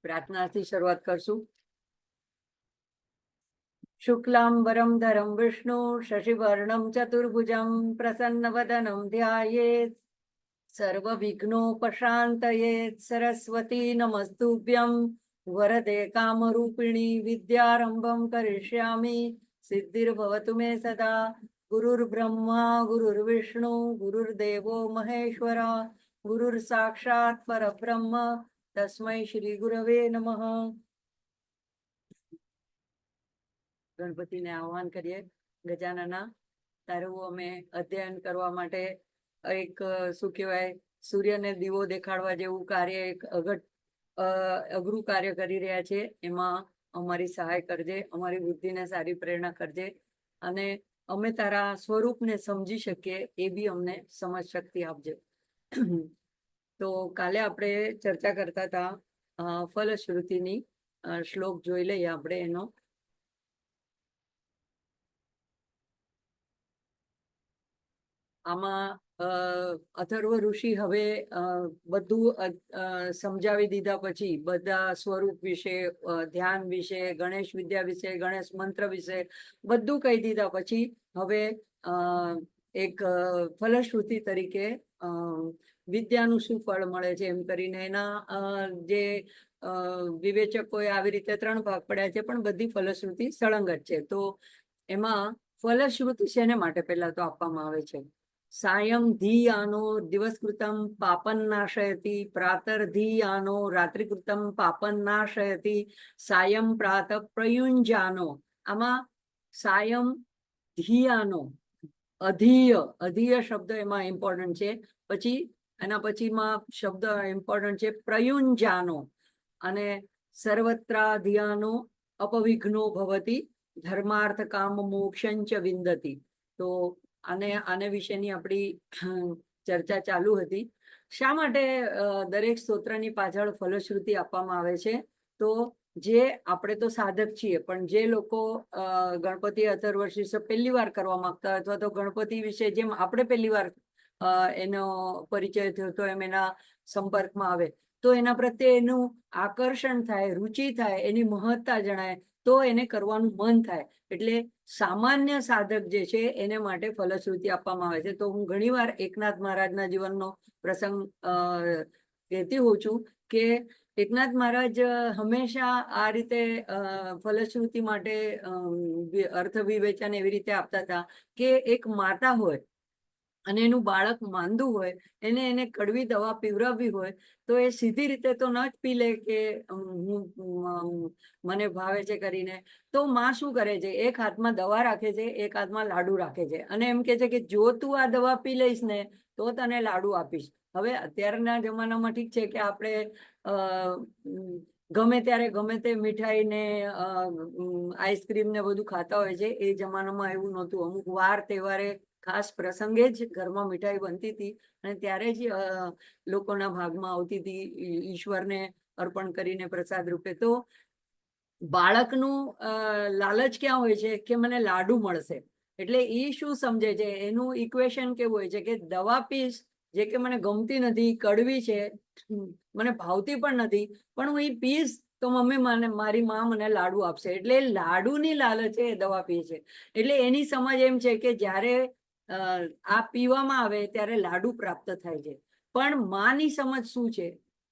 પ્રાર્થનાથી શરૂઆત કરશું. શુક્લાંબરમ ધરમ વિષ્ણુ શશિવર્ણમ ચતુર્ભુજમ પ્રસન્નવદનમ ધ્યાયેત સર્વવિઘ્નોપશાંતયેત. સરસ્વતી નમસ્તુભ્યં વરદે કામરૂપિણી વિદ્યારંભમ કરિષ્યામિ સિદ્ધિર્ભવતુ મે સદા. ગુરુર્બ્રહ્મા ગુરુર્વિષ્ણુ ગુરુર્દેવો મહેશ્વરા ગુરુર સાક્ષાત પરબ્રહ્મ તસ્મૈ શ્રી ગુરવે નમઃ. ગણપતિને આહ્વાન કરીએ. ગજાનના તારું અમે અધ્યયન કરવા માટે એક શું કહેવાય સૂર્યને દીવો દેખાડવા જેવું કાર્ય, એક અઘરું કાર્ય કરી રહ્યા છે. એમાં અમારી સહાય કરજે, અમારી બુદ્ધિને સારી પ્રેરણા કરજે અને અમે તારા સ્વરૂપને સમજી શકીએ એ બી અમને સમજ શક્તિ આપજે. તો કાલે આપણે ચર્ચા કરતા હતા ફલશ્રુતિની. શ્લોક જોઈ લઈએ આપણે એનો. આમાં અથર્વ ઋષિ હવે બધું સમજાવી દીધા પછી, બધા સ્વરૂપ વિશે, ધ્યાન વિશે, ગણેશ વિદ્યા વિશે, ગણેશ મંત્ર વિશે બધું કહી દીધા પછી હવે એક ફલશ્રુતિ તરીકે વિદ્યાનું શું ફળ મળે છે એમ કરીને એના જે વિવેચકોએ આવી રીતે 3 ભાગ પડ્યા છે, પણ બધી ફલશ્રુતિ સળંગત છે. તો એમાં ફલશ્રુતિ શેને માટે પહેલા તો આપવામાં આવે છે? સાયં ધીયાનો દિવસકૃતમ પાપન નાશયતિ, પ્રાતર ધીયાનો રાત્રિકૃતમ પાપન નાશયતિ, સાયં પ્રાત પ્રયુંજાનો. આમાં સાયં ધીયાનો, અધીય શબ્દ એમાં ઇમ્પોર્ટન્ટ છે. પછી એના પછીમાં શબ્દ ઇમ્પોર્ટન્ટ છે પ્રયુંજાનો. અને સર્વત્રાધિયાનો અપવિઘ્નો ભવતી ધર્માર્થ કામ મોક્ષંચ વિંદતી. તો આને વિશેની આપણી ચર્ચા ચાલુ હતી. શા માટે દરેક સ્તોત્રની પાછળ ફલશ્રુતિ આપવામાં આવે છે? તો જે આપણે તો સાધક છીએ, પણ જે લોકો ગણપતિ અથર્વશીર્ષ પહેલી વાર કરવા માંગતા અથવા તો ગણપતિ વિશે જેમ આપણે પહેલી વાર એનો પરિચય થયો તો એમ એના સંપર્કમાં આવે તો એના પ્રત્યે એનું આકર્ષણ થાય, રુચિ થાય, એની મહત્તા જણાય, તો એને કરવાનું મન થાય. એટલે સામાન્ય સાધક જે છે એને માટે ફલશ્રુતિ આપવામાં આવે છે. તો હું ઘણીવાર એકનાથ મહારાજના જીવનનો પ્રસંગ કહેતી હોઉં છું કે એકનાથ મહારાજ હંમેશા આ રીતે ફલશ્રુતિ માટે અર્થ વિવેચન એવી રીતે આપતા હતા કે એક માતા હોય અને એનું બાળક માંદું હોય, એને કડવી દવા પીવડાવવી હોય તો એ સીધી રીતે તો ન જ પી લે કે મને ભાવે છે કરીને. તો માં શું કરે છે? એક હાથમાં દવા રાખે છે, એક હાથમાં લાડુ રાખે છે અને એમ કે છે કે જો તું આ દવા પી લઈશ ને તો તને લાડુ આપીશ. હવે અત્યારના જમાનામાં ઠીક છે કે આપણે ગમે ત્યારે ગમે તે મીઠાઈ ને આઈસ્ક્રીમ ને બધું ખાતા હોય છે. એ જમાનામાં એવું નહોતું. અમુક વાર તહેવારે ખાસ પ્રસંગે જ ઘરમાં મીઠાઈ બનતી હતી અને ત્યારે જ લોકોના ભાગમાં આવતી હતી ઈશ્વરને અર્પણ કરીને પ્રસાદ રૂપે. તો બાળકનું લાલચ ક્યાં હોય છે કે મને લાડુ મળશે. એટલે એ શું સમજે છે? એનું ઇક્વેશન કેવું હોય છે કે દવા પીશ જે કે મને ગમતી નથી, કડવી છે, મને ભાવતી પણ નથી, પણ હું એ પીશ તો મમ્મી મારી માં મને લાડુ આપશે. એટલે લાડુની લાલચે એ દવા પીએ છે. એટલે એની સમજ એમ છે કે જ્યારે આ પીવામાં આવે ત્યારે લાડુ પ્રાપ્ત થાય છે. પણ માની સમજ શું છે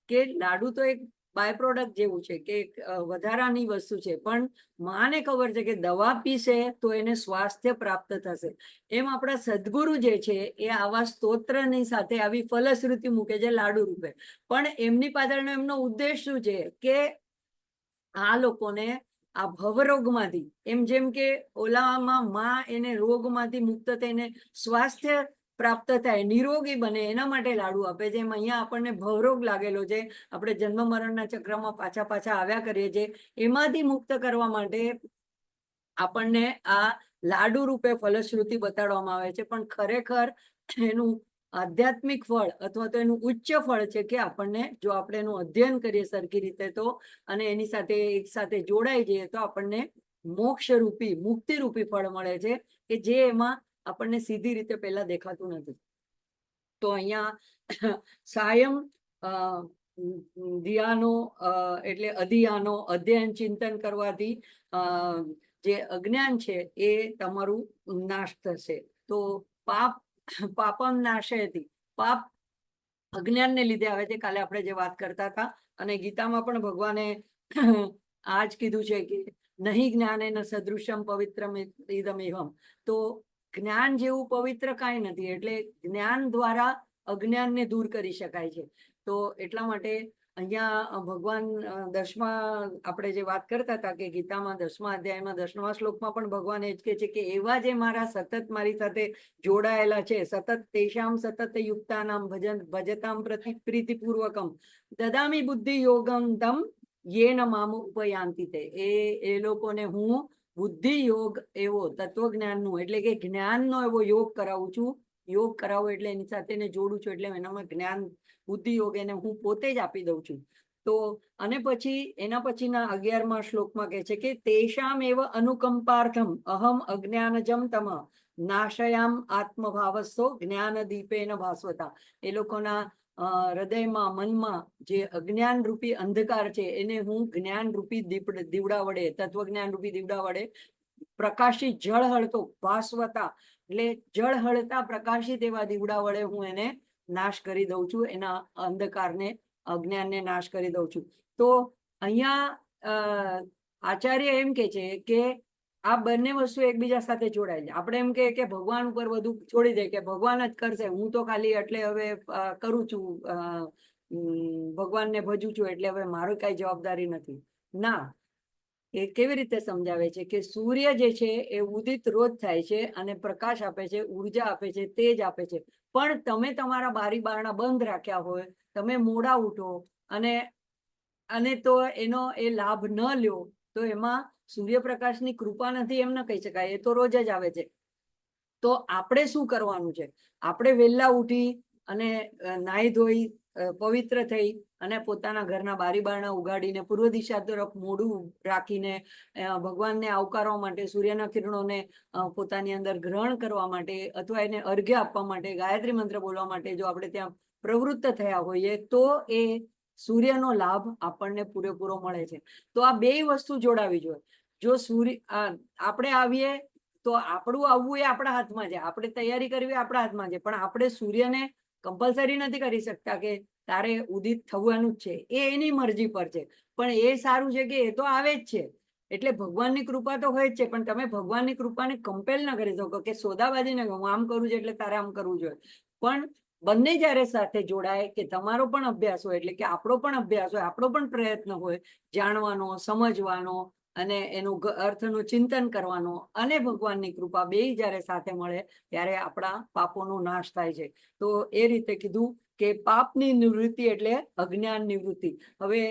કે લાડુ તો એક બાય પ્રોડક્ટ જેવું છે કે વધારાની વસ્તુ છે, પણ માને ખબર છે કે દવા પીશે તો એને સ્વાસ્થ્ય પ્રાપ્ત થશે. એમ આપણા સદગુરુ જે છે એ આવા સ્તોત્રની સાથે આવી ફલશ્રુતિ મૂકે છે લાડુ રૂપે. પણ એમની પાછળનો એમનો ઉદ્દેશ શું છે કે આ લોકોને આ ભવરોગમાંથી, એમ જેમ કે ઓલામાં માં એને રોગમાંથી મુક્ત થઈને સ્વાસ્થ્ય પ્રાપ્ત થાય, નિરોગી બને, એના માટે લાડુ આપે છે. એમ અહીંયા આપણને ભવરોગ લાગેલો છે, આપણે જન્મ મરણના ચક્રમાં પાછા આવ્યા કરીએ છીએ, એમાંથી મુક્ત કરવા માટે આપણને આ લાડુ રૂપે ફલશ્રુતિ બતાડવામાં આવે છે. પણ ખરેખર એનું આધ્યાત્મિક ફળ અથવા તો એનું ઉચ્ચ ફળ છે કે આપણને જો આપણે એનું અધ્યયન કરીએ સરખી રીતે તો અને એની સાથે એક સાથે જોડાઈ જઈએ તો આપણને મોક્ષરૂપી, મુક્તિરૂપી ફળ મળે છે કે જે એમાં આપણને સીધી રીતે પહેલા દેખાતું નથી. તો અહીંયા સાયમ ધ્યાનો એટલે અધિયાનો અધ્યયન ચિંતન કરવાથી જે અજ્ઞાન છે એ તમારું નાશ થશે. તો પાપમ નાશયતિ, પાપ અજ્ઞાનને લીધે આવે છે. કાલે આપણે જે વાત કરતા હતા, અને ગીતામાં પણ ભગવાને આ જ કીધું છે કે નહીં જ્ઞાનેન સદૃશમ પવિત્રમ ઇદમેહમ. તો જ્ઞાન જેવું પવિત્ર કાંઈ નથી. એટલે જ્ઞાન દ્વારા અજ્ઞાનને દૂર કરી શકાય છે. તો એટલા માટે અહીંયા ભગવાન 10મા આપણે જે વાત કરતા હતા કે ગીતામાં 10મા અધ્યાયમાં 10મા શ્લોકમાં પણ ભગવાન એ જ કહે છે કે એવા જે મારા સતત મારી સાથે જોડાયેલા છે, સતત તેષામ સતત યુક્તાનામ ભજતામ પ્રીતિપૂર્વકમ દદામી બુદ્ધિ યોગમ તમ યેન મામ ઉપયાંતિ તે. એ લોકોને હું બુદ્ધિ યોગ એવો તત્વજ્ઞાનનું એટલે કે જ્ઞાનનો એવો યોગ કરાવું છું. યોગ કરાવો એટલે એની સાથે જોડું છું, એટલે એનામાં જ્ઞાન બુદ્ધિ યોગ એને હું પોતે જ આપી દઉં છું. તો અને પછી એના પછીના 11મા શ્લોકમાં કહે છે કે તેષામ એવ અનુકંપાર્થમ અહમ અજ્ઞાનજમ તમ નાશયામ આત્મભાવસ્સો જ્ઞાન દીપેન ભાસ્વતા. એ લોકોના હૃદયમાં મનમાં જે અજ્ઞાન રૂપી અંધકાર છે એને હું જ્ઞાન રૂપી દીવડા વડે, તત્વજ્ઞાન રૂપી દીવડા વડે પ્રકાશિત જળ હળતો ભાસ્વતા એટલે જળ હળતા પ્રકાશિત એવા દીવડા વડે હું એને નાશ કરી દઉં છું. એના અંધકારને અજ્ઞાનને નાશ કરી દઉં છું. તો અહીંયા આચાર્ય એમ કે છે કે આ બંને વસ્તુ એકબીજા સાથે જોડાય છે. આપણે એમ કે ભગવાન ઉપર બધું છોડી દે કે ભગવાન જ કરશે, હું તો ખાલી એટલે હવે કરું છું, ભગવાનને ભજું છું, એટલે હવે મારી કઈ જવાબદારી નથી. ના, એ કેવી રીતે સમજાવે છે કે સૂર્ય જે છે એ ઉદિત રોજ થાય છે અને પ્રકાશ આપે છે, ઉર્જા આપે છે, તેજ આપે છે. પણ તમે તમારા બારી બારણા બંધ રાખ્યા હોય, તમે મોડા ઉઠો અને તો એનો એ લાભ ન લ્યો, તો એમાં સૂર્યપ્રકાશની કૃપા નથી એમ ન કહી શકાય. એ તો રોજ જ આવે છે. તો આપણે શું કરવાનું છે? આપણે વહેલા ઉઠી અને નાહી ધોઈ પવિત્ર થઈ અને પોતાના ઘરના બારી બારણા ઉગાડીને પૂર્વ દિશા તરફ મોઢું રાખીને ભગવાનને આવકારવા માટે, સૂર્યના કિરણોને પોતાની અંદર ગ્રહણ કરવા માટે અથવા એને અર્ઘ્ય આપવા માટે, ગાયત્રી મંત્ર બોલવા માટે જો આપણે ત્યાં પ્રવૃત્ત થયા હોઈએ તો એ સૂર્યનો લાભ આપણને પૂરેપૂરો મળે છે. તો આ બે વસ્તુ જોડાવી જોઈએ. જો આપણે આવીએ તો આપણું આવવું એ આપણા હાથમાં છે, આપણે તૈયારી કરવી આપણા હાથમાં છે. પણ આપણે સૂર્યને કમ્પલસરી નથી કરી શકતા કે તારે ઉદિત થવાનું જ છે. એ એની મરજી પર છે. પણ એ સારું છે કે એ તો આવે જ છે. એટલે ભગવાનની કૃપા તો હોય જ છે, પણ તમે ભગવાનની કૃપાને કમ્પેલ ના કરી શકો કે સોદાબાજીને હું આમ કરું છું એટલે તારે આમ કરવું જોઈએ. પણ બંને જ્યારે સાથે જોડાય કે તમારો પણ અભ્યાસ હોય, એટલે કે આપણો પણ અભ્યાસ હોય, આપણો પણ પ્રયત્ન હોય જાણવાનો, સમજવાનો અને એનું અર્થનું ચિંતન કરવાનો, અને ભગવાનની કૃપા બે જ્યારે સાથે મળે ત્યારે આપણા પાપોનો નાશ થાય છે. તો એ રીતે કીધું કે પાપની નિવૃત્તિ એટલે અજ્ઞાન નિવૃત્તિ. હવે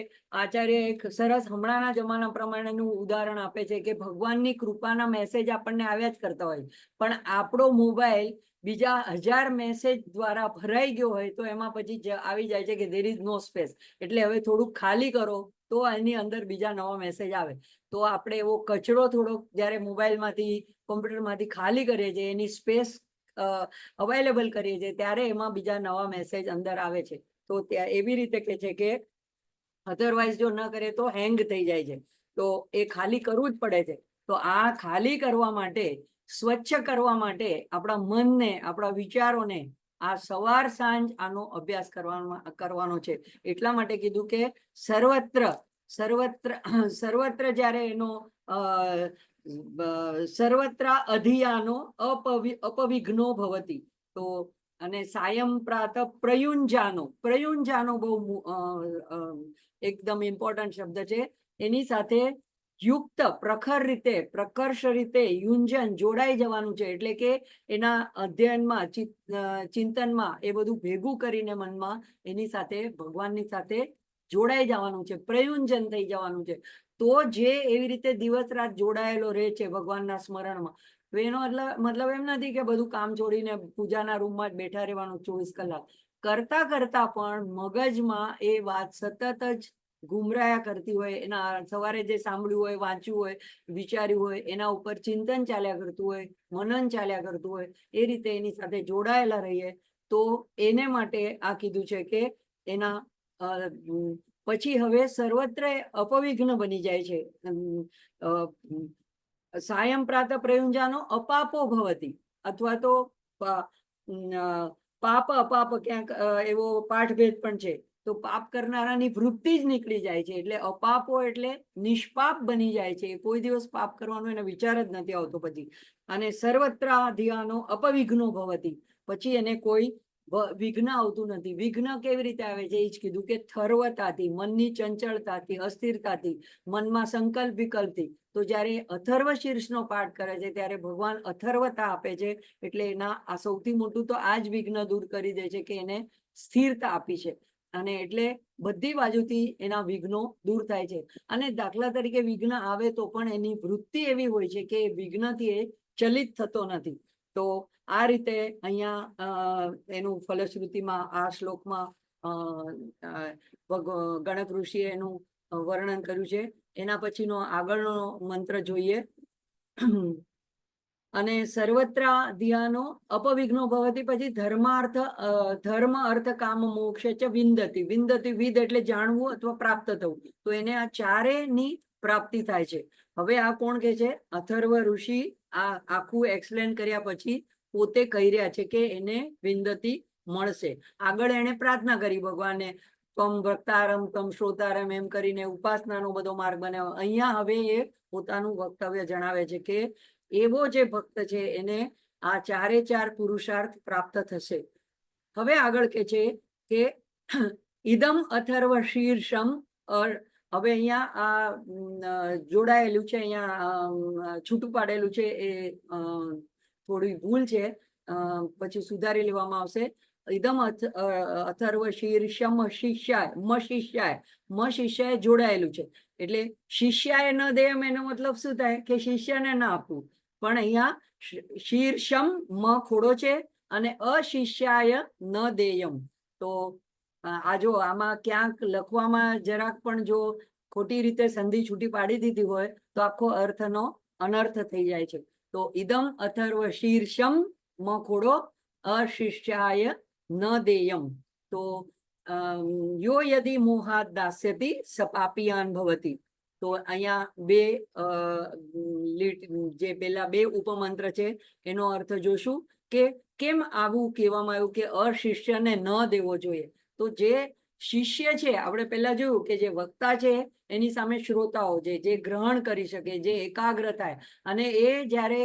આચાર્ય એક સરસ હમણાંના જમાના પ્રમાણેનું ઉદાહરણ આપે છે કે ભગવાનની કૃપાના મેસેજ આપણને આવ્યા જ કરતા હોય, પણ આપણો મોબાઈલ બીજા 1000 મેસેજ દ્વારા ભરાઈ ગયો હોય તો એમાં પછી આવી જાય છે કે there is no space. એટલે હવે થોડુંક ખાલી કરો તો એની અંદર બીજા નવા મેસેજ આવે. તો આપણે એવો કચરો થોડોક જ્યારે મોબાઈલમાંથી, કોમ્પ્યુટરમાંથી ખાલી કરીએ છીએ, એની સ્પેસ અવેલેબલ કરીએ છીએ, ત્યારે એમાં બીજા નવા મેસેજ અંદર આવે છે. તો ત્યાં એવી રીતે કે છે કે અધરવાઇઝ જો ન કરે તો હેંગ થઈ જાય છે. તો એ ખાલી કરવું જ પડે છે. તો આ ખાલી કરવા માટે, સ્વચ્છ કરવા માટે આપણા મનને, આપણા વિચારોને આ સવાર સાંજ આનો અભ્યાસ કરવાનો છે. એટલા માટે કીધું કે સર્વત્ર જ્યારે એનો સર્વત્ર અધિયાનો અપવિઘ્નો ભવતી. તો અને સાયં પ્રાત પ્રયુંજાનો બહુ એકદમ ઇમ્પોર્ટન્ટ શબ્દ છે. એની સાથે યુક્ત પ્રખર રીતે, પ્રકર્ષ રીતે યુંજન જોડાઈ જવાનું છે. એટલે કે એના અધ્યયનમાં, ચિંતનમાં એ બધું ભેગું કરીને મનમાં એની સાથે, ભગવાનની સાથે જોડાઈ જવાનું છે, પ્રયુંજન થઈ જવાનું છે. તો જે એવી રીતે દિવસ રાત જોડાયેલો રહે છે ભગવાનના સ્મરણમાં, તો એનો મતલબ એમ નથી કે બધું કામ છોડીને પૂજાના રૂમમાં જ બેઠા રહેવાનું 24 કલાક. કરતા કરતા પણ મગજમાં એ વાત સતત જ ગુમરાયા કરતી હોય. એના સવારે જે સાંભળ્યું હોય, વાંચ્યું હોય, વિચાર્યું હોય, એના ઉપર ચિંતન ચાલ્યા કરતું હોય, મનન ચાલ્યા કરતું હોય, એ રીતે એની સાથે જોડાયેલા રહીએ. તો એને માટે આ કીધું છે કે એના પછી હવે સર્વત્ર અપવિઘ્ન બની જાય છે. સાયં પ્રાત પ્રયુંજાનો અપાપો ભવતી, અથવા તો પાપ અપાપ ક્યાંક એવો પાઠભેદ પણ છે. તો પાપ કરનારાની વૃત્તિ જ નીકળી જાય છે, એટલે અપાપો એટલે નિષ્પાપ બની જાય છે. કોઈ દિવસ પાપ કરવાનો એને વિચાર જ નથી આવતો પછી. અને સર્વત્ર ધિયાનો અપવિઘ્નો ભવતી, પછી એને કોઈ વિઘ્ન આવતું નથી. વિઘ્ન કેવી રીતે આવે છે એ જ કીધું કે થર્વતાથી, મનની ચંચળતાથી, અસ્થિરતાથી, મનમાં સંકલ્પ વિકલ્પથી. તો જ્યારે અથર્વ શીર્ષનો પાઠ કરે છે ત્યારે ભગવાન અથર્વતા આપે છે, એટલે એના આ સૌથી મોટું તો આ જ વિઘ્ન દૂર કરી દે છે કે એને સ્થિરતા આપી છે. અને એટલે બધી બાજુથી એના વિઘ્નો દૂર થાય છે. અને દાખલા તરીકે વિઘ્ન આવે તો પણ એની વૃત્તિ એવી હોય છે કે વિઘ્નથી એ ચલિત થતો નથી. તો આ રીતે અહીંયા એનું ફલશ્રુતિમાં આ શ્લોકમાં ગણક ઋષિએ એનું વર્ણન કર્યું છે. એના પછીનો આગળનો મંત્ર જોઈએ. અને સર્વત્ર ધ્યાનો અપવિઘ્નો ભવતી, પછી ધર્મ અર્થ કામ મોક્ષ ચ વિંદતી. વિંદતી વિદ એટલે જાણવું અથવા પ્રાપ્ત થવું. તો એને આ ચારેની પ્રાપ્તિ થાય છે. હવે આ કોણ કે છે? અથર્વ ઋષિ આ આખું એક્સપ્લેન કર્યા પછી પોતે કહી રહ્યા છે કે એને વિંદતી મળશે. આગળ એને પ્રાર્થના કરી ભગવાનને, તમ ભક્તારમ તમ શ્રોતારમ, એમ કરીને ઉપાસનાનો બધો માર્ગ બનાવ્યો. અહીંયા હવે એ પોતાનું વક્તવ્ય જણાવે છે કે એવો જે ભક્ત છે એને આ ચારે ચાર પુરુષાર્થ પ્રાપ્ત થશે. હવે આગળ કે છે કે ઇદમ અથર્વ શીર્ષમ. હવે અહીંયા આ જોડાયેલું છે, અહીંયા છૂટું પાડેલું છે, એ થોડી ભૂલ છે, પછી સુધારી લેવામાં આવશે. ઇદમ અથર્વ શીર્ષમ શિષ્યાય, શિષ્યાય જોડાયેલું છે, એટલે શિષ્યાય ન દે એમ એનો મતલબ શું થાય કે શિષ્યને ના આપવું. પણ અહીંયા શીર્ષમ મ ખોડો છે અને અશિષ્યાય ન દેયમ. તો આ જો આમાં ક્યાંક લખવામાં જરાક પણ જો ખોટી રીતે સંધિ છૂટી પાડી દીધી હોય તો આખો અર્થનો અનર્થ થઈ જાય છે. તો ઇદમ અથર્વ શીર્ષમ મ ખોડો અશિષ્યાય ન દેયમ. તો યો યદિ મોહાદ દાસ્યતિ સપાપિયાન ભવતી. તો અહીંયા જે પેલા બે ઉપમંત્ર છે એનો અર્થ જોશું કે કેમ આવું કહેવામાં આવ્યું કે અશિષ્યને ન દેવો જોઈએ. તો જે શિષ્ય છે, આપણે પહેલા જોયું કે જે વક્તા છે એની સામે શ્રોતાઓ છે, જે ગ્રહણ કરી શકે, જે એકાગ્ર થાય, અને એ જ્યારે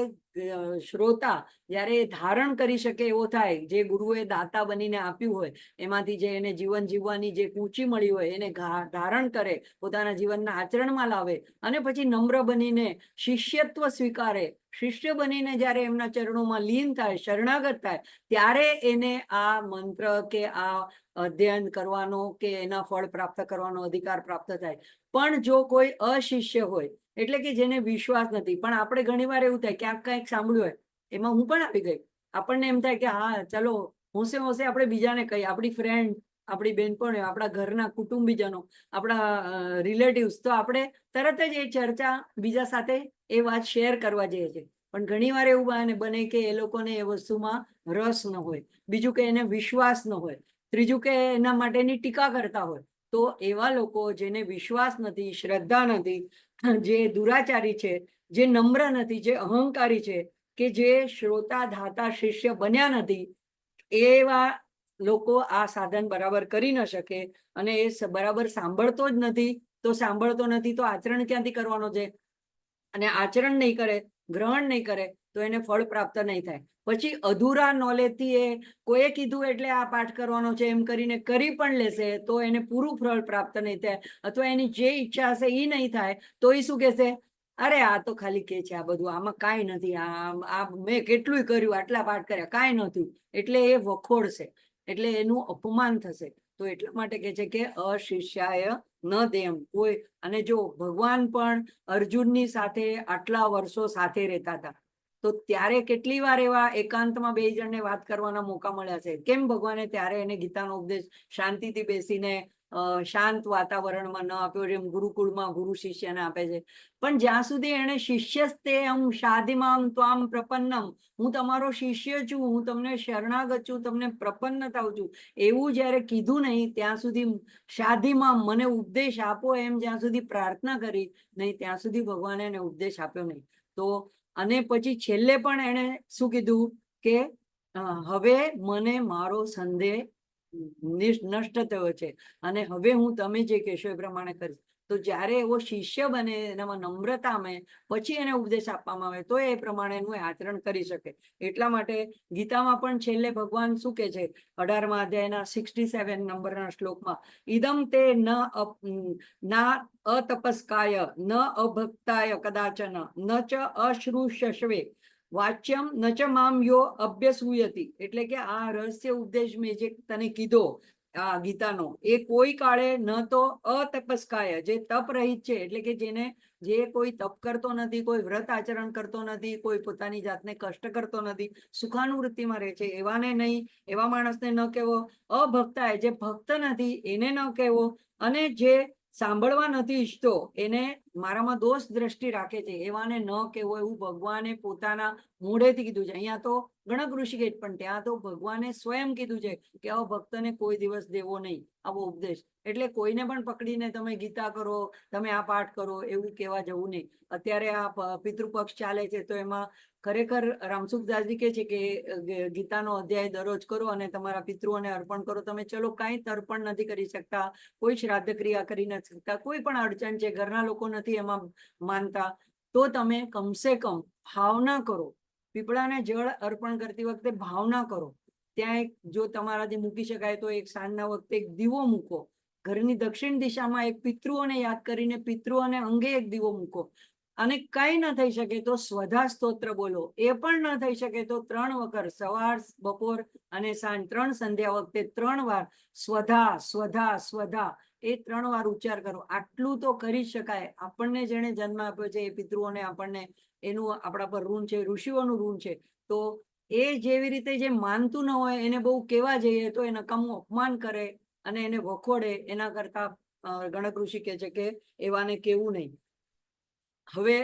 શ્રોતા જ્યારે ધારણ કરી શકે એવો થાય, જે ગુરુએ દાતા બનીને આપ્યું હોય એમાંથી જે એને જીવન જીવવાની જે કૂંચી મળી હોય એને ધારણ કરે, પોતાના જીવનના આચરણમાં લાવે, અને પછી નમ્ર બનીને શિષ્યત્વ સ્વીકારે, શિષ્ય બનીને જ્યારે એમના ચરણોમાં લીન થાય, શરણાગત થાય, ત્યારે એને આ મંત્ર કે આ અધ્યયન કરવાનો કે એના ફળ પ્રાપ્ત કરવાનો અધિકાર પ્રાપ્ત થાય. પણ જો કોઈ અશિષ્ય હોય, એટલે કે જેને વિશ્વાસ નથી, પણ આપણે ઘણીવાર એવું થાય ક્યાંક કંઈક સાંભળ્યું હોય, એમાં હું પણ આવી ગઈ, આપણને એમ થાય કે હા ચલો હોંશે હોંશે આપણે બીજાને કહીએ, આપણી ફ્રેન્ડ, આપણી બેનપણીઓ, આપણા ઘરના કુટુંબીજનો, આપણા રિલેટિવ્સ, તો આપણે તરત જ એ ચર્ચા બીજા સાથે એ વાત શેર કરવા જઈએ છીએ. પણ ઘણીવાર એવું બને કે એ લોકોને એ વસ્તુમાં રસ ન હોય, બીજું કે એને વિશ્વાસ ન હોય, ત્રીજું કે એના માટેની ટીકા કરતા હોય. તો એવા લોકો જેને વિશ્વાસ નથી, શ્રદ્ધા નથી, જે દુરાચારી છે, જે નમ્ર નથી, જે અહંકારી છે, કે જે શ્રોતા ધાતા શિષ્ય બન્યા નથી, એવા લોકો આ સાધન બરાબર કરી ન શકે. અને એ બરાબર સાંભળતો જ નથી. તો સાંભળતો નથી તો આચરણ ક્યાંથી કરવાનો છે? અને આચરણ નહીં કરે, ગ્રહણ નહીં કરે, તો એને ફળ પ્રાપ્ત નહીં થાય. પછી અધૂરા નોલેજથી એ કોઈએ કીધું એટલે આ પાઠ કરવાનો છે એમ કરીને કરી પણ લેશે તો એને પૂરું ફળ પ્રાપ્ત નહીં થાય, અથવા એની જે ઈચ્છા હશે એ નહીં થાય, તો એ શું કહેશે? અરે આ તો ખાલી કે છે, આ બધું આમાં કાંઈ નથી, આ મેં કેટલું કર્યું, આટલા પાઠ કર્યા, કાંઈ નહોતું. એટલે એ વખોડશે, એટલે એનું અપમાન થશે. તો એટલા માટે કે છે કે અશિષ્યાય ન દેમ કોઈ. અને જો ભગવાન પણ અર્જુનની સાથે આટલા વર્ષો સાથે રહેતા હતા, તો ત્યારે કેટલી વાર એવા એકાંતમાં બે જણને વાત કરવાના મોકા મળ્યા છે. કેમ ભગવાને ત્યારે એને ગીતાનો ઉપદેશ શાંતિથી બેસીને શાંત વાતાવરણમાં ન આપ્યો, જેમ ગુરુકુળમાં ગુરુ શિષ્યને આપે છે. પણ જ્યાં સુધી એને શિષ્યસ્તે શાધિમામ ત્વામ પ્રપન્નમ, હું તમારો શિષ્ય છું, હું તમને શરણાગત છું, તમને પ્રપન્ન થાઉં છું, એવું જ્યારે કીધું નહીં ત્યાં સુધી, શાધિમામ મને ઉપદેશ આપો એમ જ્યાં સુધી પ્રાર્થના કરી નહીં ત્યાં સુધી ભગવાને એને ઉપદેશ આપ્યો નહીં. તો અને પછી છેલ્લે પણ એને શું કીધું કે હવે મને મારો સંદેહ નષ્ટ થયો છે અને હવે હું તમે જે કહેશો એ પ્રમાણે કરીશ. તો જ્યારે એવો શિષ્ય બને, એનામાં નમ્રતા આવે, પછી એને ઉપદેશ આપવામાં આવે તો એ પ્રમાણેનું આચરણ કરી શકે. એટલા માટે ગીતામાં પણ છેલ્લે ભગવાન શું કે છે, 18મા અધ્યાયના 67 નંબરના શ્લોકમાં, ઇદમ તે ના અતપસ્કાય ન અભક્તાય કદાચન ન ચ અશ્રુષશ્વે વાચ્યમ ન ચ મામ યો અભ્યસૂયતિ. એટલે કે આ રહસ્ય ઉપદેશ મેં જે તને કીધો આ ગીતાનો, એ કોઈ કાળે ન તો અતપસ્કાય, જે તપ રહિત છે, એટલે કે જે કોઈ તપ કરતો નથી, કોઈ વ્રત આચરણ કરતો નથી, કોઈ પોતાની જાતને કષ્ટ કરતો નથી, સુખાનુવૃત્તિમાં રહે છે, એવાને નહીં, એવા માણસને ન કહેવો. અભક્તાય, જે ભક્ત નથી એને ન કહેવો, અને જે સાંભળવા નથી ઈચ્છતો, એને મારામાં દોષ દ્રષ્ટિ રાખે છે, એવાને ન કહેવો, એવું ભગવાને પોતાના મોઢેથી કીધું છે. અહીંયા તો ગણક ઋષિ કહે, પણ ત્યાં તો ભગવાને સ્વયં કીધું છે કે આવો ભક્તને કોઈ દિવસ દેવો નહીં આવો ઉપદેશ. એટલે કોઈને પણ પકડીને તમે ગીતા કરો, તમે આ પાઠ કરો એવું કહેવા જવું નહીં. અત્યારે આ પિતૃપક્ષ ચાલે છે તો એમાં ખરેખર રામસુખદાસજી કહે છે કે ગીતાનો અધ્યાય દરરોજ કરો અને તમારા પિતૃઓને અર્પણ કરો. તમે ચલો કાંઈ તર્પણ નથી કરી શકતા, કોઈ શ્રાદ્ધ ક્રિયા કરી નથી શકતા, કોઈ પણ અડચણ છે, ઘરના લોકો નથી એમાં માનતા, તો તમે કમસે કમ ભાવના કરો. પીપળાને જળ અર્પણ કરતી વખતે ભાવના કરો. ત્યાં એક જો તમારાથી મૂકી શકાય તો એક સાંજના વખતે એક દીવો મૂકો. ઘરની દક્ષિણ દિશામાં એક પિતૃઓને યાદ કરીને પિતૃઓને અંગે એક દીવો મૂકો. અને કઈ ન થઈ શકે તો સ્વધા સ્તોત્ર બોલો. એ પણ ન થઈ શકે તો 3 વખત સવાર, બપોર અને સાંજ 3 સંધ્યા વખતે 3 વાર સ્વધા સ્વધા સ્વધા એ 3 વાર ઉચ્ચાર કરો. આટલું તો કરી શકાય. આપણને જેને જન્મ આપ્યો છે એ પિતૃઓને આપણને એનું આપણા પર ઋણ છે, ઋષિઓનું ઋણ છે. તો એ જેવી રીતે જે માનતું ન હોય એને બહુ કહેવા જઈએ તો એ નકામું અપમાન કરે અને એને વખોડે. એના કરતા ગણક ઋષિ કહે છે કે એવાને કેવું નહીં. હવે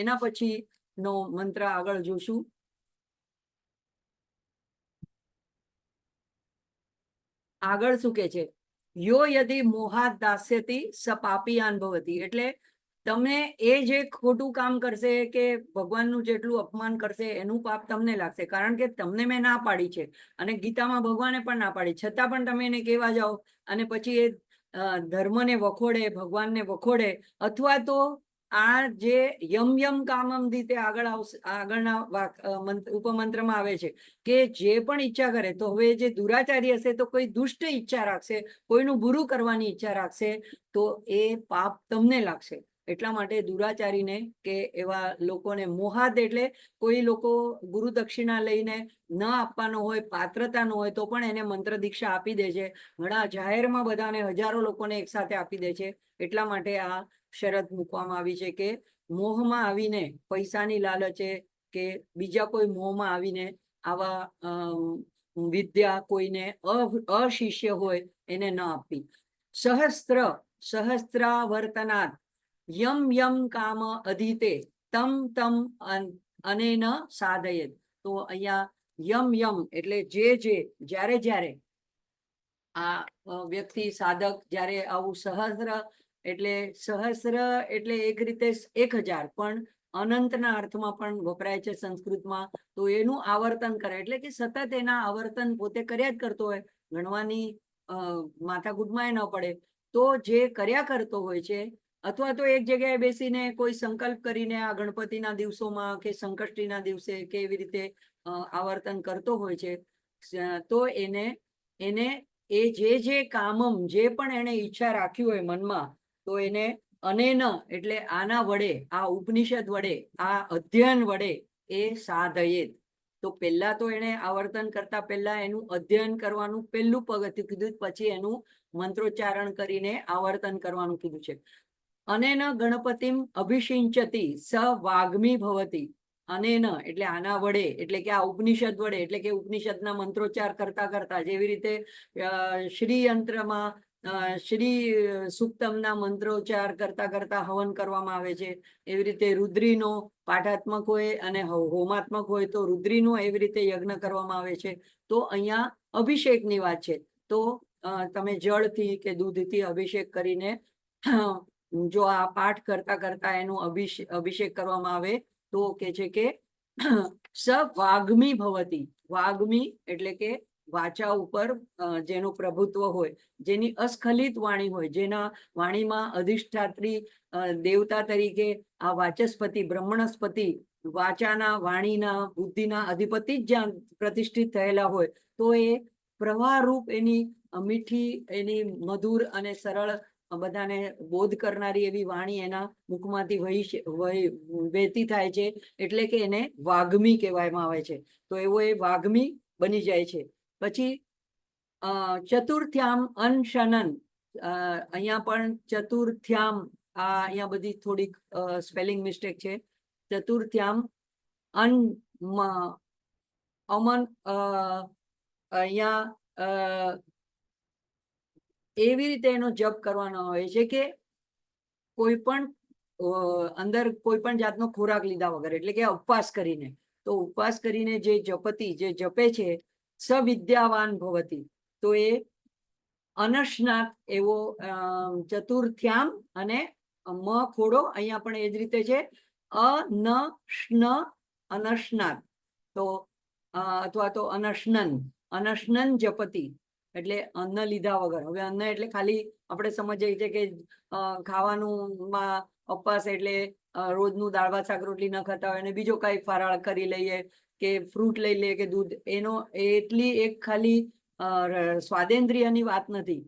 એના પછી નો મંત્ર આગળ જોશું. આગળ શું કે છે, યો યદિ મોહાત દાસ્યતિ સ પાપીયાન ભવતિ. એટલે તમે એ જે ખોટું કામ કરશે કે ભગવાનનું જેટલું અપમાન કરશે એનું પાપ તમને લાગશે, કારણ કે તમને મેં ના પાડી છે અને ગીતામાં ભગવાને પણ ના પાડી, છતાં પણ તમે એને કહેવા જાઓ અને પછી એ ધર્મને વખોડે, ભગવાનને વખોડે. અથવા તો આ જે યમ યમ કામમ રીતે આગળ આવશે, આગળના ઉપમંત્રમાં આવે છે કે જે પણ ઈચ્છા કરે, તો હવે જે દુરાચારી હશે તો કોઈ દુષ્ટ ઈચ્છા રાખશે, કોઈનું બુરું કરવાની ઈચ્છા રાખશે, તો એ પાપ તમને લાગશે. એટલા માટે દુરાચારીને કે એવા લોકોને મોહાદ, એટલે કોઈ લોકો ગુરુ દક્ષિણા લઈને ન આપવાનો હોય, પાત્રતા ન હોય તો પણ એને મંત્ર દીક્ષા આપી દે છે. ઘણા જાહેરમાં બધાને હજારો લોકોને એકસાથે આપી દે છે. એટલા માટે આ શરત મૂકવામાં આવી છે કે મોહમાં આવીને, પૈસાની લાલચે કે બીજા કોઈ મોહમાં આવીને આવા વિદ્યા કોઈને અશિષ્ય હોય એને ન આપવી. સહસ્ત્રાવર્તનાત યમ યમ કામ અધીતે તમ તમ અનેન સાધયેત. તો અહીંયા યમ યમ એટલે જ્યારે જ્યારે આ વ્યક્તિ સાધક જ્યારે આવું સહસ્ર એટલે એક રીતે 1000, પણ અનંતના અર્થમાં પણ વપરાય છે સંસ્કૃતમાં. તો એનું આવર્તન કરે એટલે કે સતત એના આવર્તન પોતે કર્યા જ કરતો હોય, ગણવાની માથાકૂટમાં ન પડે. તો જે કર્યા કરતો હોય છે, અથવા તો એક જગ્યાએ બેસીને કોઈ સંકલ્પ કરીને આ ગણપતિના દિવસોમાં કે સંકષ્ટીના દિવસે કે એવી રીતે આવર્તન કરતો હોય છે, તો એને એ જે કામમ, જે પણ એને ઈચ્છા રાખી હોય મનમાં, તો એને અનેન એટલે આના વડે, આ ઉપનિષદ વડે, આ અધ્યયન વડે એ સાધયેત. તો પહેલા તો એને આવર્તન કરતા પહેલા એનું અધ્યયન કરવાનું પહેલું પગથિયું કીધું, પછી એનું મંત્રોચ્ચારણ કરીને આવર્તન કરવાનું કીધું છે. અનેન ગણપતિમ અભિષિંચતી સ વાગ્મી ભવતી. અનેન એટલે આના વડે, એટલે કે આ ઉપનિષદ વડે, એટલે કે ઉપનિષદના મંત્રોચ્ચાર કરતા કરતા, જેવી રીતે શ્રી યંત્રમાં શ્રી સુક્તમના મંત્રોચ્ચાર કરતા કરતા હવન કરવામાં આવે છે. એવી રીતે રુદ્રીનો પાઠાત્મક હોય અને હોમાત્મક હોય તો રુદ્રીનો એવી રીતે યજ્ઞ કરવામાં આવે છે. તો અહીંયા અભિષેકની વાત છે. તો તમે જળથી કે દૂધથી અભિષેક કરીને જો આ પાઠ કરતા કરતા એનું અભિષેક કરવામાં આવે તો કે છે કે સ વાગ્મી ભવતી. વાગ્મી એટલે કે વાચા ઉપર જેનું પ્રભુત્વ હોય, જેની અસ્ખલિત વાણી હોય, જેના વાણીમાં અધિષ્ઠાત્રી દેવતા તરીકે આ વાચસ્પતિ બ્રહ્મણસ્પતિ વાચાના વાણીના બુદ્ધિના અધિપતિ જ જ્યાં પ્રતિષ્ઠિત થયેલા હોય તો એ પ્રવાહરૂપ એની મીઠી એની મધુર અને સરળ બધાને બોધ કરનારી એવી વાણી એના મુખમાંથી વહેતી થાય છે. એટલે કે એને વાગ્મી કહેવામાં આવે છે. તો એવો એ વાગ્મી બની જાય છે. પછી ચતુર્થ્યામ અનશનન. અહીંયા પણ ચતુર્થ્યામ અહીંયા બધી થોડીક સ્પેલિંગ મિસ્ટેક છે. ચતુર્થ્યામ અમન અહીંયા એવી રીતે એનો જપ કરવાનો હોય છે કે કોઈ પણ અંદર કોઈ પણ જાતનો ખોરાક લીધા વગર, એટલે કે ઉપવાસ કરીને. તો ઉપવાસ કરીને જે જપતી જે જપે છે સવિદ્યાવાન ભવતી. તો એ અનશનાત એવો ચતુર્થ્યામ અને મ ખોડો અહીંયા પણ એ જ રીતે છે અનશનાત. તો અથવા તો અનશનન જપતી એટલે અન્ન લીધા વગર. હવે અન્ન એટલે ખાલી આપણે સમજીએ છીએ કે ખાવાનુંમાં ઉપવાસ એટલે રોજનું દાળ ભાત શાક રોટલી ન ખાતા હોય અને બીજો કઈ ફરાળ કરી લઈએ કે ફ્રૂટ લઈ લઈએ કે દૂધ. એનો એટલી એક ખાલી સ્વાદેન્દ્રિયની વાત નથી.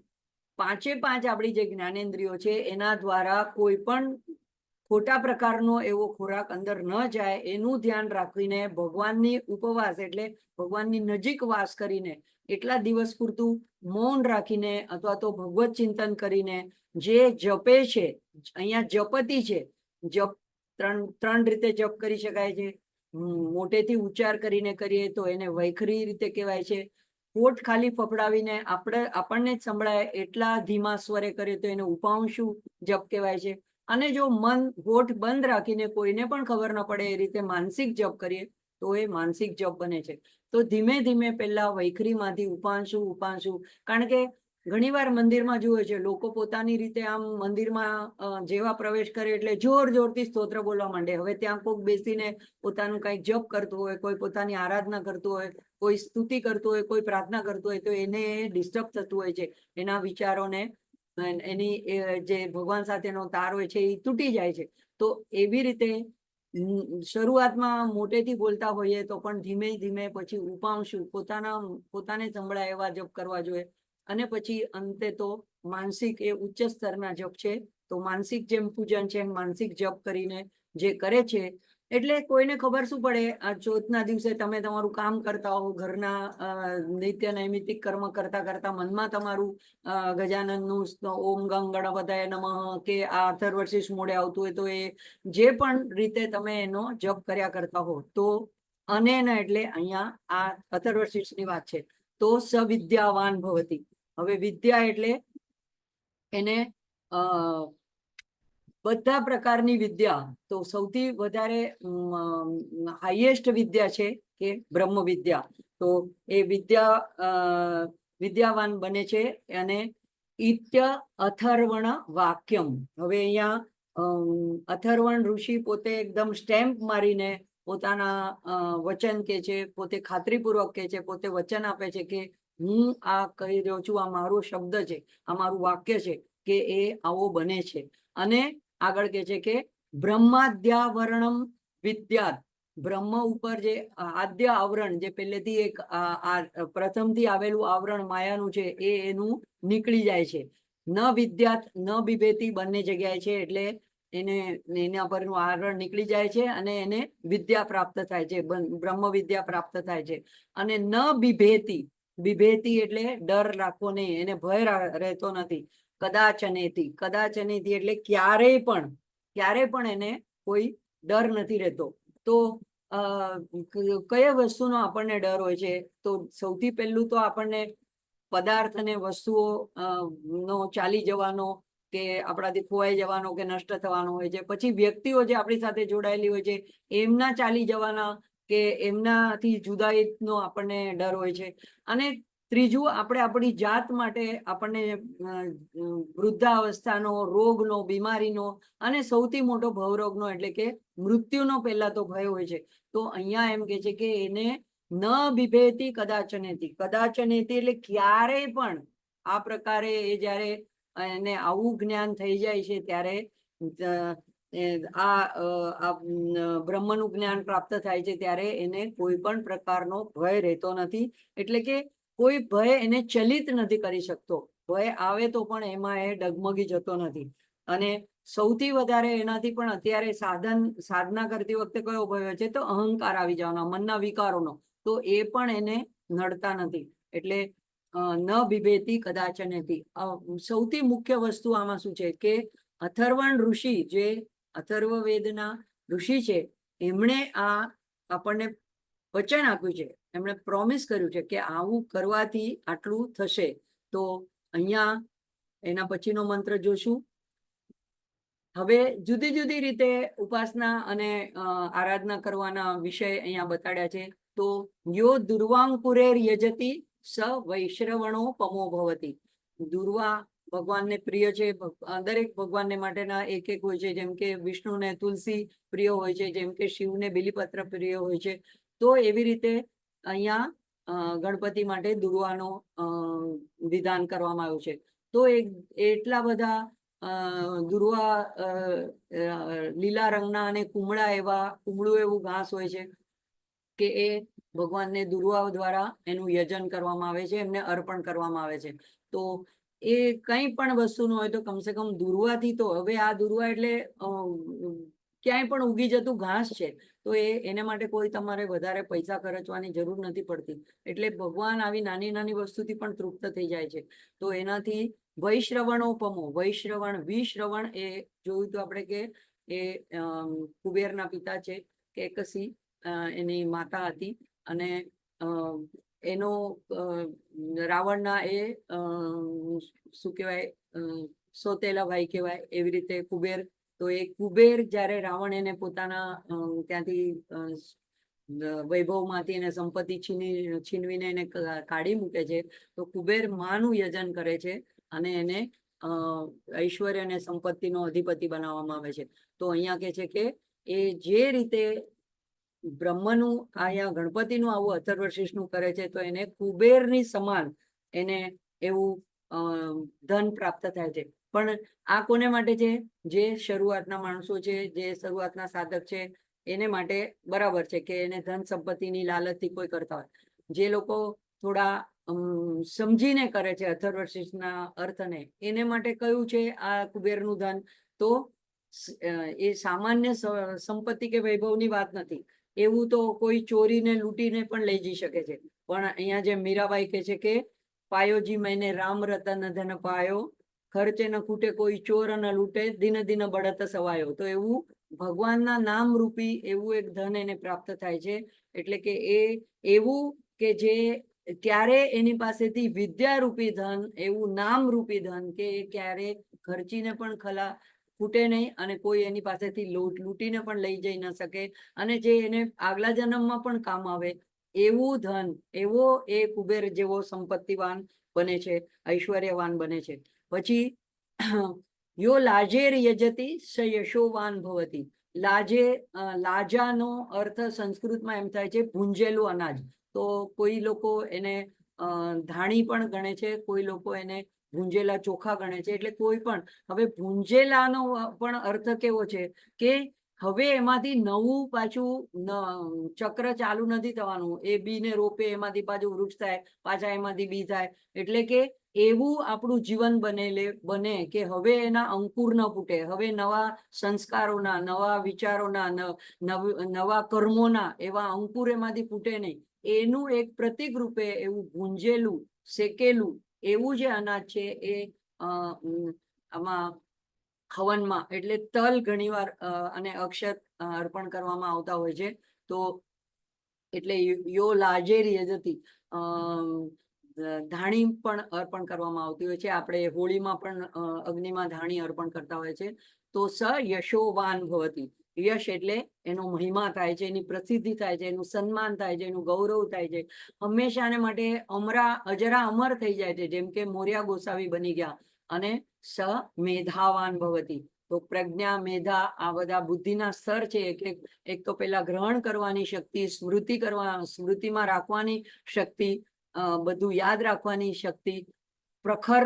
પાંચે પાંચ આપણી જે જ્ઞાનેન્દ્રિયો છે એના દ્વારા કોઈ પણ ખોટા પ્રકારનો એવો ખોરાક અંદર ન જાય એનું ધ્યાન રાખીને ભગવાનની ઉપવાસ એટલે ભગવાનની નજીક વાસ કરીને એટલા દિવસ પૂરતું મૌન રાખીને અથવા તો ભગવત ચિંતન કરીને જે જપે છે. અહીંયા જપતી છે. જપ ત્રણ રીતે જપ કરી શકાય છે. મોટેથી ઉચ્ચાર કરીને કરીએ તો એને વૈખરી રીતે કહેવાય છે. હોઠ ખાલી ફફડાવીને આપણને જ સંભળાય એટલા ધીમા સ્વરે કરીએ તો એને ઉપાંશુ જપ કહેવાય છે. અને જો મન હોઠ બંધ રાખીને કોઈને પણ ખબર ન પડે એ રીતે માનસિક જપ કરીએ તો એ માનસિક જપ બને છે. તો ધીમે ધીમે પહેલા વૈખરીમાંથી ઉપાંશુ. કારણ કે ઘણીવાર મંદિરમાં જુએ છે લોકો પોતાની રીતે આમ મંદિરમાં જેવા પ્રવેશ કરે એટલે જોરથી સ્તોત્ર બોલવા માંડે. હવે ત્યાં કોઈક બેસીને પોતાનું કંઈક જપ કરતું હોય, કોઈ પોતાની આરાધના કરતું હોય, કોઈ સ્તુતિ કરતું હોય, કોઈ પ્રાર્થના કરતું હોય તો એને ડિસ્ટર્બ થતું હોય છે. એના વિચારોને એની જે ભગવાન સાથેનો તાર હોય છે એ તૂટી જાય છે. તો એવી રીતે શરૂઆતમાં મોટેથી બોલતા હોઈએ તો પણ ધીમે ધીમે પછી ઉપાંશુ પોતાને સંભળાય એવા જપ કરવા જોઈએ. અને પછી અંતે તો માનસિક એ ઉચ્ચ સ્તરના જપ છે. તો માનસિક જેમ પૂજન છે માનસિક જપ કરીને જે કરે છે એટલે કોઈને ખબર શું પડે. આ ચોથના દિવસે તમે તમારું કામ કરતા હો, ઘરના નિત્ય નૈમિતિક કર્મ કરતા કરતા મનમાં તમારું ગજાનનનું ઓમ ગંગ ગણપતય નમઃ કે આ અથર્વશીર્ષ મોડે આવતું હોય તો એ જે પણ રીતે તમે એનો જપ કર્યા કરતા હો તો અનેના એટલે અહીંયા આ અથર્વશીર્ષની વાત છે. તો સવિદ્યાવાન ભવતી. હવે વિદ્યા એટલે એને બધા પ્રકારની વિદ્યા. તો સૌથી વધારે હાઈએસ્ટ વિદ્યા છે કે બ્રહ્મ વિદ્યા. તો એ વિદ્યાવાન બને છે. અને ઇત્ય અથર્વણ વાક્યમ. હવે અહીંયા અથર્વણ ઋષિ પોતે એકદમ સ્ટેમ્પ મારીને પોતાના વચન કે છે, પોતે ખાતરીપૂર્વક કે છે, પોતે વચન આપે છે કે હું આ કહી રહ્યો છું, આ મારો શબ્દ છે, આ મારું વાક્ય છે કે એ આવો બને છે. અને આગળ કે છે કે બ્રહ્માદ્યાવરણમ વિદ્યાત. બ્રહ્મ ઉપર જે આદ્ય આવરણ જે પહેલેથી એક પ્રથમથી આવેલું આવરણ માયાનું છે એ એનું નીકળી જાય છે. ન વિદ્યાત ન બિભેતી બંને જગ્યાએ છે એટલે એના પરનું આવરણ નીકળી જાય છે અને એને વિદ્યા પ્રાપ્ત થાય છે, બ્રહ્મ વિદ્યા પ્રાપ્ત થાય છે. અને ન બિભેતી. બિભેતી એટલે ડર રાખવો નહીં, એને ભય રહેતો નથી. કદાચનેથી એટલે ક્યારેય પણ એને કોઈ ડર નથી રહેતો. તો કયા વસ્તુનો આપણને ડર હોય છે? તો સૌથી પહેલું તો આપણને પદાર્થ અને વસ્તુઓ નો ચાલી જવાનો કે આપણાથી ખોવાઈ જવાનો કે નષ્ટ થવાનો હોય છે. પછી વ્યક્તિઓ જે આપણી સાથે જોડાયેલી હોય છે એમના ચાલી જવાના કે એમનાથી જુદાઈનો આપણને ડર હોય છે. અને ત્રીજું, આપણે આપણી જાત માટે આપણને વૃદ્ધાવસ્થાનો, રોગનો, બીમારીનો અને સૌથી મોટો ભવરોગનો એટલે કે મૃત્યુનો પહેલા તો ભય હોય છે. તો અહીંયા એમ કે છે કે એને ન બિભેતી કદાચનેતી. કદાચનેતી એટલે ક્યારેય પણ આ પ્રકારે એ જ્યારે એને આવું જ્ઞાન થઈ જાય છે ત્યારે બ્રહ્મનું જ્ઞાન પ્રાપ્ત થાય છે ત્યારે એને કોઈ પણ પ્રકારનો ભય રહેતો નથી. એટલે કે કોઈ ભય એને ચલિત નથી કરી શકતો. ભય આવે તો પણ એમાં એ ડગમગી જતો નથી. અને સૌથી વધારે એનાથી પણ અત્યારે સાધના કરતી વખતે કયો ભય હોય છે? તો અહંકાર આવી જવાનો, મનના વિકારોનો. તો એ પણ એને નડતા નથી. એટલે ન બિભેતી કદાચનેતી. સૌથી મુખ્ય વસ્તુ આમાં શું છે કે અથર્વણ ઋષિ, જે અથર્વવેદના ઋષિ છે, એમણે આ આપણને વચન આપ્યું છે, એમણે પ્રોમિસ કર્યું છે કે આવું કરવાથી આટલું થશે. તો અહીંયા એના પછીનો મંત્ર જોશું. હવે જુદી જુદી રીતે ઉપાસના અને આરાધના કરવાના વિષય અહીંયા બતાડ્યા છે. તો યો દુર્વાંકુરેર યજતી સ વૈશ્રવણો પમો ભવતી. દુર્વા ભગવાનને પ્રિય છે. દરેક ભગવાનને માટેના એક એક હોય છે. જેમ કે વિષ્ણુને તુલસી પ્રિય હોય છે, જેમ કે શિવને બિલીપત્ર પ્રિય હોય છે. તો એવી રીતે અહીંયા ગણપતિ માટે દુર્વાનો વિધાન કરવામાં આવ્યું છે. તો એટલા બધા દુર્વા લીલા રંગના અને કુમળું એવું ઘાસ હોય છે કે એ ભગવાનને દુર્વા દ્વારા એનું યજન કરવામાં આવે છે, એમને અર્પણ કરવામાં આવે છે. તો એ કંઈ પણ વસ્તુનું હોય તો કમસે કમ દુર્વાથી, તો હવે આ દુર્વા એટલે ક્યાંય પણ ઉગી જતું ઘાસ છે. તો એને માટે કોઈ તમારે વધારે પૈસા ખર્ચવાની જરૂર નથી પડતી. એટલે ભગવાન આવી નાની નાની વસ્તુથી પણ તૃપ્ત થઈ જાય છે. તો એનાથી વૈશ્રવણોપમો, વૈશ્રવણ, વિશ્રવણ એ જોયું તો આપણે કે એ કુબેરના પિતા છે, કેકસી એની માતા હતી. અને એનો રાવણના એ શું કહેવાય, સોતેલા ભાઈ કહેવાય. એવી રીતે કુબેર. તો એ કુબેર જ્યારે રાવણ એને પોતાના ત્યાંથી વૈભવમાંથી એને સંપત્તિ છીનવીને એને કાઢી મૂકે છે, તો કુબેર માનું યજન કરે છે અને એને ઐશ્વર્ય અને સંપત્તિનો અધિપતિ બનાવવામાં આવે છે. તો અહીંયા કહે છે કે એ જે રીતે બ્રહ્મનું અહીંયા ગણપતિનું આવું અથર્વશીર્ષનું કરે છે, તો એને કુબેરની સમાન એને એવું ધન પ્રાપ્ત થાય છે. પણ આ કોને માટે છે? જે શરૂઆતના માણસો છે, જે શરૂઆતના સાધક છે, એને માટે બરાબર છે કે એને ધન સંપત્તિની લાલચથી કોઈ કરતા હોય. જે લોકો થોડા સમજીને કરે છે અથર્વશીર્ષના અર્થને, એને માટે કયું છે આ કુબેરનું ધન? તો એ સામાન્ય સંપત્તિ કે વૈભવની વાત નથી. એવું તો કોઈ ચોરીને લૂંટીને પણ લઈ જઈ શકે છે. પણ અહીંયા જેમ મીરાબાઈ કહે છે કે પાયોજી મેને રામ રતન ધન પાયો, ખર્ચે ન ખૂટે કોઈ ચોર ન લૂંટે, દિન દિન બઢત સવાયો. તો એવું ભગવાનના નામ રૂપી એવું એક ધન એને પ્રાપ્ત થાય છે. એટલે કે એ એવું કે જે ત્યારે એની પાસેથી વિદ્યારૂપી ધન, એવું નામ રૂપી ધન કે ક્યારે ખર્ચીને પણ ખૂટે નહીં અને કોઈ એની પાસેથી લૂંટીને પણ લઈ જઈ ન શકે, અને જે એને આગલા જન્મમાં પણ કામ આવે એવું ધન, એવો એ કુબેર જેવો સંપત્તિવાન બને છે, ઐશ્વર્યવાન બને છે. પછી યો લાજેર યજતી સ યશોવાન ભવતી. લાજાનો અર્થ સંસ્કૃતમાં એમ થાય છે ભૂંજેલું અનાજ. તો કોઈ લોકો એને ધાણી પણ ગણે છે, કોઈ લોકો એને ભૂંજેલા ચોખા ગણે છે. એટલે કોઈ પણ, હવે ભૂંજેલાનો પણ અર્થ કેવો છે કે હવે એમાંથી નવું પાછું ચક્ર ચાલુ નથી થવાનું. એ બીને રોપે, એમાંથી પાછું વૃક્ષ થાય, પાછા એમાંથી બી થાય. એટલે કે એવું આપણું જીવન બને કે હવે એના અંકુર ન ફૂટે. હવે નવા સંસ્કારોના, નવા વિચારોના, નવા કર્મોના એવા અંકુર એમાંથી ફૂટે નહીં. એનું એક પ્રતીક રૂપે એવું ભૂંજેલું, શેકેલું એવું જે અનાજ છે એ આમાં હવનમાં એટલે તલ ઘણીવાર અને અક્ષત અર્પણ કરવામાં આવતા હોય છે. તો એટલે યો લાજેર યજતી, ધાણી પણ અર્પણ કરવામાં આવતી હોય છે. આપણે હોળીમાં પણ અગ્નિમાં ધાણી અર્પણ કરતા હોય છે. તો સ યશોવાન ભવતી, યશ એટલે એનો મહિમા થાય છે, એની પ્રસિદ્ધિ થાય છે, એનું સન્માન થાય છે, એનું ગૌરવ થાય છે, હંમેશાને માટે અજરા અમર થઈ જાય છે, જેમ કે મોર્યા ગોસાવી બની ગયા. અને સ મેધાવાન ભવતી, તો પ્રજ્ઞા, મેધા, આ બધા બુદ્ધિના સ્તર છે. એક તો પેલા ગ્રહણ કરવાની શક્તિ, સ્મૃતિમાં રાખવાની શક્તિ, બધું યાદ રાખવાની શક્તિ, પ્રખર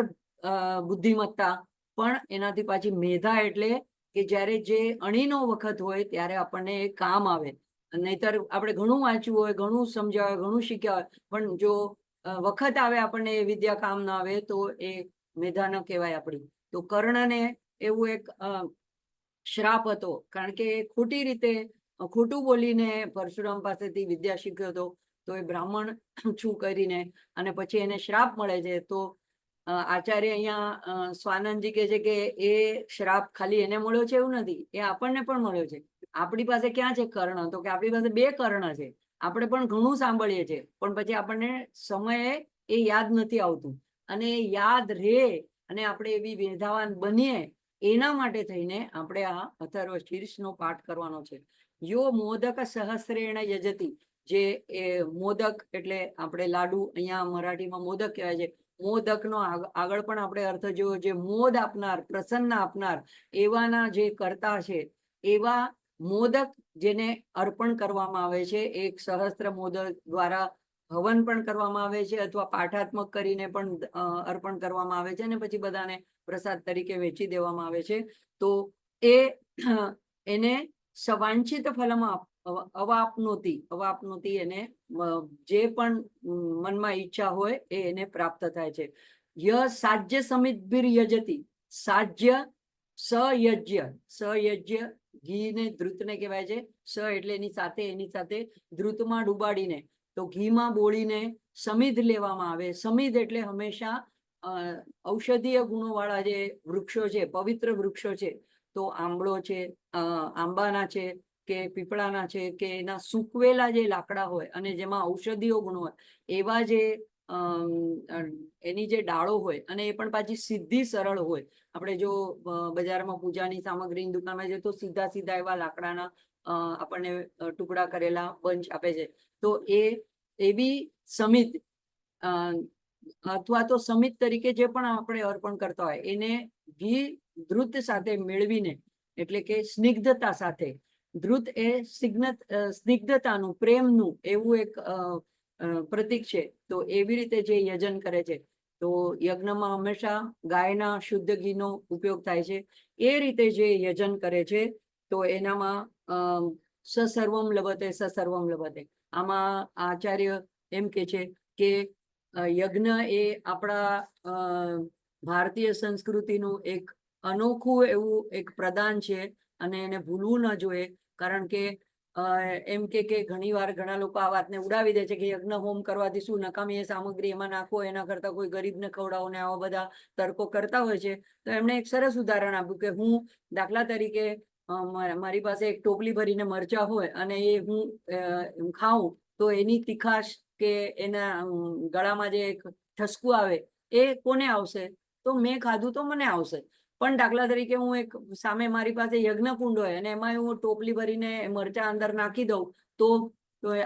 બુદ્ધિમત્તા, પણ એનાથી પાછી મેધા એટલે કે જ્યારે જે અણીનો વખત હોય ત્યારે આપણને એ કામ આવે. નહીતર આપણે ઘણું વાંચ્યું હોય, ઘણું સમજ્યા હોય, ઘણું શીખ્યા હોય, પણ જો વખત આવે આપણને એ વિદ્યા કામ ના આવે તો એ મેધા ન કહેવાય આપણી. તો કર્ણને એવું એક શ્રાપ હતો, કારણ કે ખોટી રીતે ખોટું બોલીને પરશુરામ પાસેથી વિદ્યા શીખ્યો હતો. તો એ બ્રાહ્મણ છું કરીને અને પછી એને શ્રાપ મળે છે. તો આચાર્ય અહીંયા સ્વાનંદજી કહે છે કે એ શ્રાપ ખાલી એને મળ્યો છે એવું નથી, એ આપણને પણ મળ્યો છે. આપણી પાસે ક્યાં છે કર્ણ? તો કે આપણી પાસે 2 કર્ણ છે. આપણે પણ ઘણું સાંભળીએ છીએ, પણ પછી આપણને સમયે એ યાદ નથી આવતું. અને યાદ રહે અને આપણે એવી મેધાવાન બનીએ, એના માટે થઈને આપણે આ અથર્વ શીર્ષનો પાઠ કરવાનો છે. યો મોદક સહસ્રેણ યજતી, જે એ મોદક એટલે આપણે લાડુ, અહીંયા મરાઠીમાં મોદક કહેવાય છે. મોદકનો આગળ પણ આપણે અર્થ જોયો, જે મોદ આપનાર, પ્રસન્ન આપનાર એવાના જે કરતા છે, એવા મોદક જેને અર્પણ કરવામાં આવે છે. એક સહસ્ત્ર મોદક દ્વારા હવન પણ કરવામાં આવે છે, અથવા પાઠાત્મક કરીને પણ અર્પણ કરવામાં આવે છે, અને પછી બધાને પ્રસાદ તરીકે વેચી દેવામાં આવે છે. તો એને સવાંછિત ફલમાં અવાપનોતી એને જે પણ મનમાં ઈચ્છા હોય એ એને પ્રાપ્ત થાય છે. ય સાજ્ય સમિતભિર યજતી, સાજ્ય સયજ્ય ઘી ને ધૃતને કહેવાય છે. સ એટલે એની સાથે ધૃતમાં ડુબાડીને, તો ઘીમાં બોળીને સમિધ લેવામાં આવે. સમિધ એટલે હંમેશા ઔષધીય ગુણો વાળા જે વૃક્ષો છે, પવિત્ર વૃક્ષો છે, તો આંબળો છે, આંબાના છે કે પીપળાના છે, કે એના સૂકવેલા જે લાકડા હોય અને જેમાં ઔષધીય ગુણો હોય, એવા જે એની જે ડાળો હોય, અને એ પણ પાછી સીધી સરળ હોય. આપણે જો બજારમાં પૂજાની સામગ્રીની દુકાનમાં જઈએ તો સીધા એવા લાકડાના આપણને ટુકડા કરેલા બંચ આપે છે. તો એવી સમિત અથવા તો સમિત તરીકે જે પણ આપણે અર્પણ કરતા હોય, એને ઘી ધૃત સાથે મેળવીને, એટલે કે સ્નિગ્ધતા સાથે, ધૃત એ સ્નિગ્ધતાનું, પ્રેમનું એવું એક પ્રતીક છે. તો એવી રીતે જે યજન કરે છે, તો યજ્ઞમાં હંમેશા ગાયના શુદ્ધ ઘીનો ઉપયોગ થાય છે. એ રીતે જે યજન કરે છે, તો એનામાં સસર્વમ લભતે. આમાં આચાર્ય એમ કે છે કે યજ્ઞ એ આપણા ભારતીય સંસ્કૃતિનું એક અનોખું એવું એક પ્રદાન છે, અને એને ભૂલવું ન જોઈએ. કારણ કે એમ કે ઘણી વાર ઘણા લોકો આ વાતને ઉડાવી દે છે કે યજ્ઞ હોમ કરવાથી શું, નકામી એ સામગ્રી એમાં નાખો, એના કરતા કોઈ ગરીબને ખવડાવો, ને આવા બધા તર્કો કરતા હોય છે. તો એમણે એક સરસ ઉદાહરણ આપ્યું કે હું દાખલા તરીકે મારી પાસે એક ટોપલી ભરીને મરચા હોય અને એ હું ખાઉં, તો એની તીખાશ કે એના ગળામાં જે એક ઠસકું આવે, એ કોને આવશે? તો મેં ખાધું તો મને આવશે. પણ દાખલા તરીકે હું એક સામે મારી પાસે યજ્ઞકુંડ હોય અને એમાં હું ટોપલી ભરીને મરચા અંદર નાખી દઉં, તો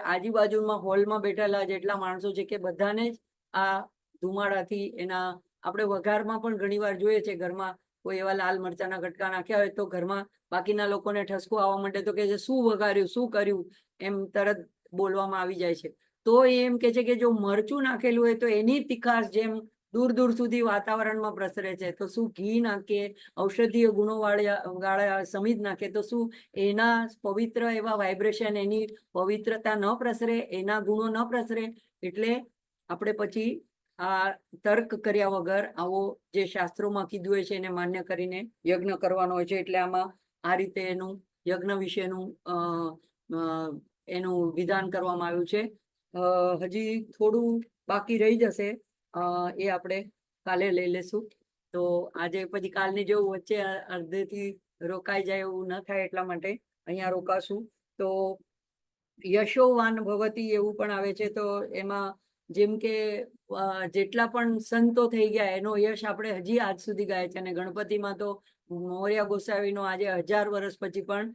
આજુબાજુમાં હોલમાં બેઠેલા જેટલા માણસો છે કે બધાને જ આ ધુમાડાથી એના, આપણે વઘારમાં પણ ઘણી વાર જોઈએ છે, ઘરમાં કોઈ એવા લાલ મરચાના કટકા નાખ્યા હોય તો ઘરમાં બાકીના લોકોને ઠસકો આવવા માંડે તો કે શું વઘાર્યું, શું કર્યું, એમ તરત બોલવામાં આવી જાય છે. તો એમ કે છે કે જો મરચું નાખેલું હોય તો એની તીખાશ જેમ દૂર દૂર સુધી વાતાવરણમાં પ્રસરે છે, તો શું ઘી નાખીએ, ઔષધીય ગુણો વાળા સમિધ નાખે તો શું એના પવિત્ર એવા વાઇબ્રેશન, એની પવિત્રતા ન પ્રસરે, એના ગુણો ન પ્રસરે? એટલે આપણે પછી આ તર્ક કર્યા વગર આવો જે શાસ્ત્રોમાં કીધું હોય છે એને માન્ય કરીને યજ્ઞ કરવાનો હોય છે. એટલે આમાં આ રીતે એનું યજ્ઞ વિશેનું એનું વિધાન કરવામાં આવ્યું છે. હજી થોડું બાકી રહી જશે, એ આપણે કાલે લઈ લેશું. તો આજે પછી કાલની જેવું વચ્ચે અડધેથી રોકાઈ જાય એવું ન થાય, એટલા માટે અહીંયા રોકાશું. તો યશોવાન ભવતી એવું પણ આવે છે, તો એમાં જેમ કે જેટલા પણ સંતો થઈ ગયા એનો યશ આપણે હજી આજ સુધી ગાય છે. અને ગણપતિમાં તો મોર્યા ગોસાવીનો આજે 1000 વર્ષ પછી પણ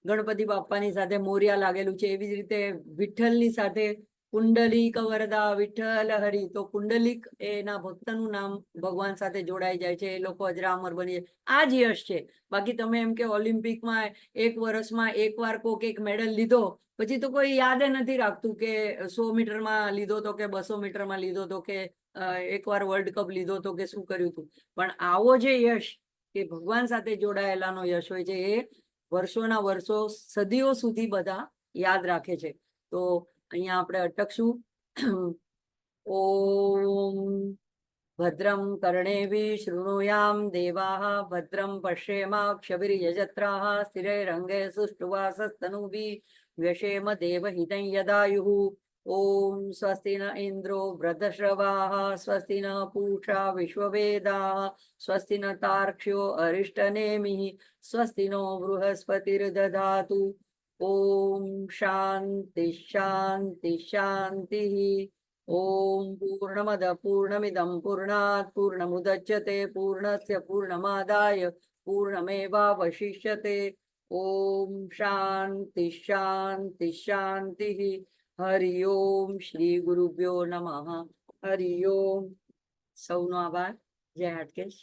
ગણપતિ બાપ્પાની સાથે મોર્યા લાગેલું છે. એવી જ રીતે વિઠ્ઠલની સાથે કુંડલિક વરદા વિઠ્ઠલ હરિ, તો કુંડલિક એના ભક્તનું નામ ભગવાન સાથે જોડાઈ જાય છે. એ લોકો અજરામર બની જાય. આ જ યશ છે. બાકી તમે એમ કે ઓલિમ્પિકમાં એક વર્ષમાં એકવાર કોક એક મેડલ લીધો પછી તો કોઈ યાદ નથી રાખતું કે 100 મીટરમાં લીધો તો કે 200 મીટરમાં લીધો તો કે એકવાર વર્લ્ડ કપ લીધો તો કે શું કર્યું હતું. પણ આવો જે યશ કે ભગવાન સાથે જોડાયેલાનો યશ હોય છે એ વર્ષોના વર્ષો સદીઓ સુધી બધા યાદ રાખે છે. તો અહીંયા આપણે અટકશું. ઓમ ભદ્રમ કર્ણેભિः શૃણુયામ દેવાः ભદ્રમ પશ્યેમાક્ષભિર્યજત્રાः સ્થિરૈરङ्गैः સુષ્ठुवासस्तनूभिः व्यशेम देवहितं यदायुः. ॐ स्वस्ति न इन्द्रो वृद्धश्रवाः स्वस्ति न पूषा विश्ववेदाः स्वस्ति न तार्क्ष्यो अरिष्टनेमिः स्वस्ति नो बृहस्पतिर्दधातु. ॐ शान्ति शान्ति शान्तिः. ॐ पूर्णमद पूर्णमिदं पूर्णात् पूर्णमुदच्यते पूर्णस्य पूर्णमादाय पूर्णमेवावशिष्यते. ॐ शान्ति शान्ति शान्तिः. हरि ओम श्री गुरुभ्यो नमः. हरि ओम. સૌનો આભાર. જય હાટકેશ.